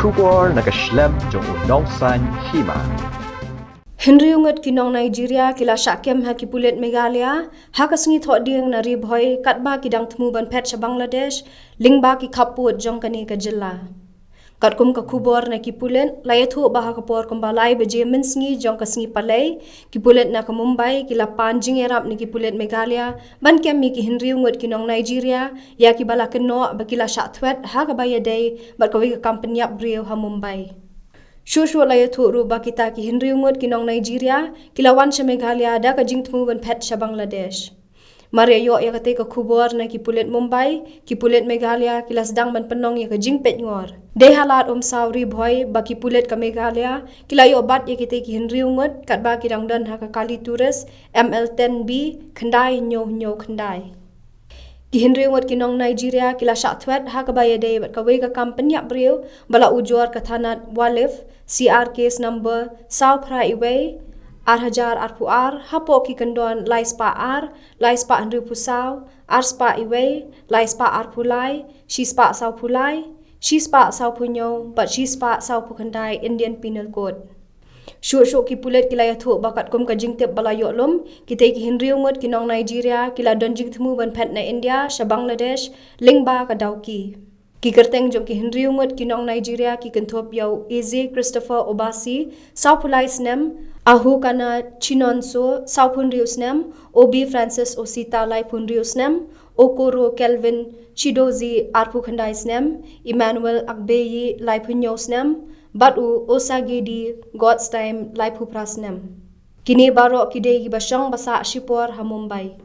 Kubor nakaslem jong Nong Hima. Henry Ngut kinong Nigeria kila syakem ha kipulet Meghalaya ha kasengi thok ding na ribhoy katba kidang temu ban Phet sa Bangladesh lingba ki kaput jong kani ka jilla kat kum ka kubor na kipulet lay thu bah ka por kumbalai beje mensengi jong kasengi palai kipulet na ka Mumbai kila panjing erap ni kipulet Meghalaya ban kem mi ki Henry Ngut kinong Nigeria ya ki bala keno bakila syak thwet ha ka bayadai bat ka wi ka kampanyap brio ha Mumbai. Shushu laya thuru ba kita ki Henry Ngut kinong Nigeria kilawan sa Meghalaya da ka jing temu ban Phet sa Bangladesh. Maria yo ya kate ka kubor na kipulet Mumbai, kipulet Meghalaya kilas dang ban penong ya ka jing pet ngor. De halat Umsaw boy ba kipulet ka Meghalaya kila yo bat ya kite ki Henry Ngut kat ba kidang dan ha ka kali turis ML10B khandai nyo khandai. Ki Henry Ngut kinong Nigeria kila syak thwet ha ka bayadai bat ka wei ka kampanya brio bala ujor ka thanat walif CR case number saw pra iway R1000 R hapo ki kandon lai spa Henry Pusaw spa iway lai spa Pulai shi spa saw Pulai shi spa saw punyo but shi spa saw pukandai Indian Penal Code. Shuk ki pulet kila ya thuk bakat kum ka jing tip bala yo lum kita ki Henry Ngut kinong Nigeria kila don jing temu ban Phet na India sa Bangladesh lingba ka dauki ki kerteng jong ki Henry Ngut kinong Nigeria ki kenthop yaw Easy Christopher Obasi saw Pulai snem ahu kana Chinonso saw punriu snem Obi Francis Osita lai punriu snem Okoro Kelvin Chidozi Arpukhandai snem Emmanuel Akbeyi lai punyo snem Batu Osagedi God's time lai pupras nem. Kini baro kidei basang basa shipor ha Mumbai.